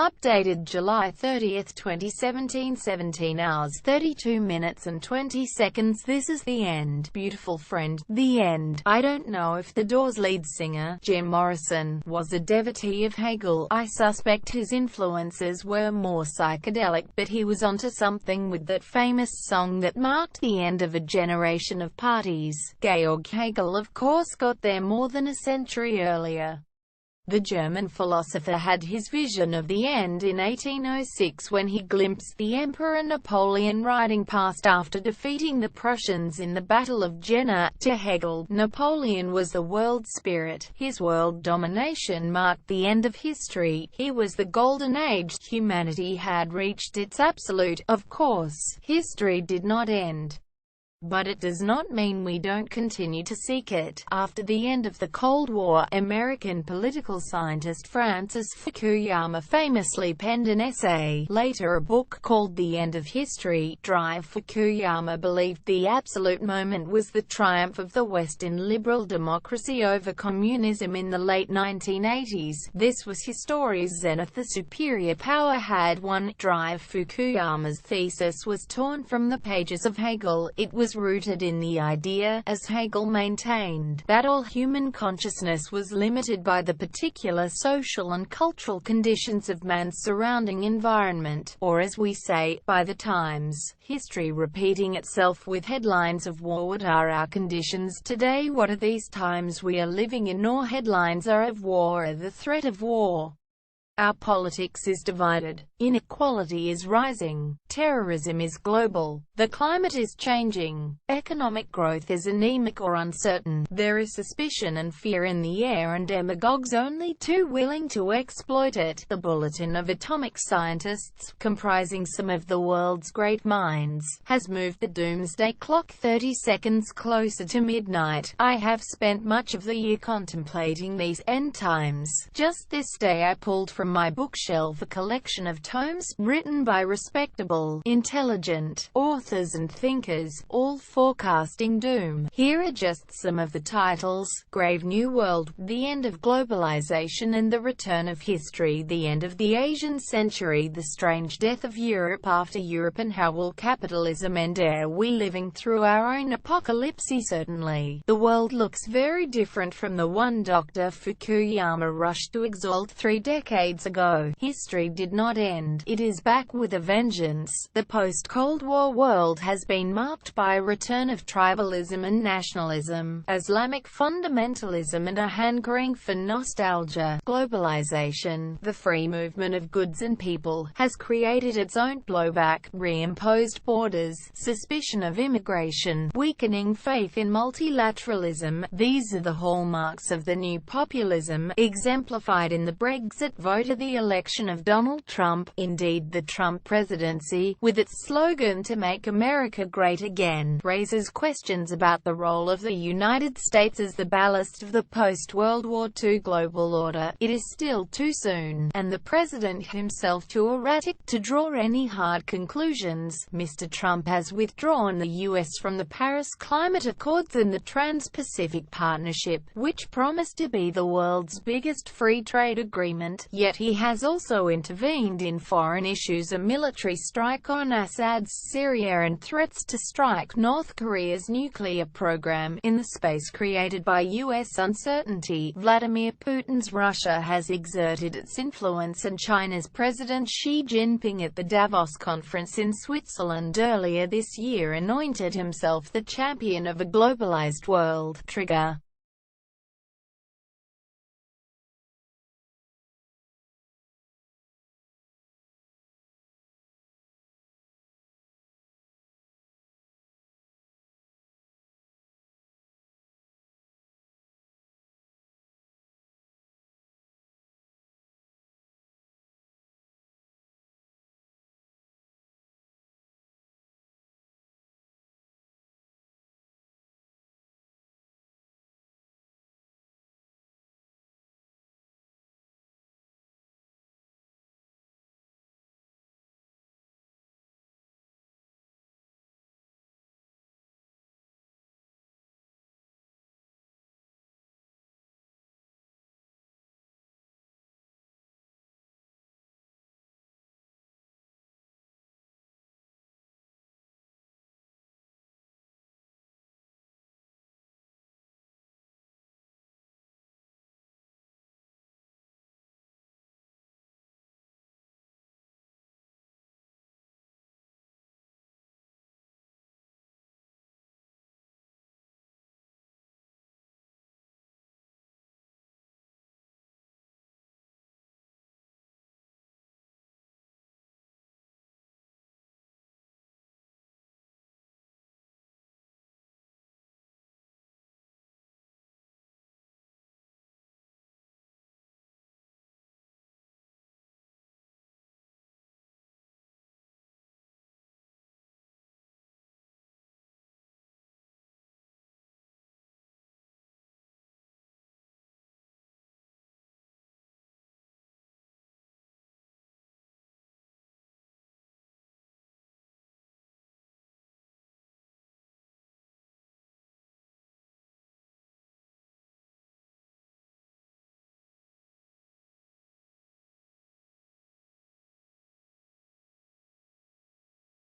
Updated July 30, 2017, 17 hours 32 minutes and 20 seconds. This is the end. Beautiful friend, the end. I don't know if the Doors lead singer, Jim Morrison, was a devotee of Hegel. I suspect his influences were more psychedelic, but he was onto something with that famous song that marked the end of a generation of parties. Georg Hegel of course got there more than a century earlier. The German philosopher had his vision of the end in 1806 when he glimpsed the Emperor Napoleon riding past after defeating the Prussians in the Battle of Jena. To Hegel, Napoleon was the world spirit. His world domination marked the end of history. He was the golden age. Humanity had reached its absolute. Of course, history did not end. But it does not mean we don't continue to seek it. After the end of the Cold War, American political scientist Francis Fukuyama famously penned an essay, later a book, called The End of History. Fukuyama believed the absolute moment was the triumph of the West in liberal democracy over communism in the late 1980s. This was history's zenith. The superior power had won. Fukuyama's thesis was torn from the pages of Hegel. It was rooted in the idea, as Hegel maintained, that all human consciousness was limited by the particular social and cultural conditions of man's surrounding environment, or as we say, by the times. History repeating itself with headlines of war. What are our conditions today? What are these times we are living in? Or headlines are of war or the threat of war. Our politics is divided. Inequality is rising. Terrorism is global. The climate is changing. Economic growth is anemic or uncertain. There is suspicion and fear in the air, and demagogues only too willing to exploit it. The Bulletin of Atomic Scientists, comprising some of the world's great minds, has moved the doomsday clock 30 seconds closer to midnight. I have spent much of the year contemplating these end times. Just this day I pulled from my bookshelf a collection of tomes, written by respectable, intelligent authors and thinkers, all forecasting doom. Here are just some of the titles: Grave New World, The End of Globalization and the Return of History, The End of the Asian Century, The Strange Death of Europe After Europe, and How Will Capitalism End? Are we living through our own apocalypse? Certainly. The world looks very different from the one Dr. Fukuyama rushed to exalt 3 decades ago. History did not end. It is back with a vengeance. The post-Cold War world has been marked by a return of tribalism and nationalism, Islamic fundamentalism, and a hankering for nostalgia. Globalization, the free movement of goods and people, has created its own blowback: reimposed borders, suspicion of immigration, weakening faith in multilateralism. These are the hallmarks of the new populism, exemplified in the Brexit vote or the election of Donald Trump. Indeed, the Trump presidency, with its slogan "To Make America Great Again," raises questions about the role of the United States as the ballast of the post-World War II global order. It is still too soon, and the president himself too erratic, to draw any hard conclusions. Mr. Trump has withdrawn the U.S. from the Paris Climate Accords and the Trans-Pacific Partnership, which promised to be the world's biggest free trade agreement, yet he has also intervened in foreign issues: a military strike on Assad's Syria and threats to strike North Korea's nuclear program. In the space created by U.S. uncertainty, Vladimir Putin's Russia has exerted its influence, and China's President Xi Jinping at the Davos conference in Switzerland earlier this year anointed himself the champion of a globalized world. Trigger.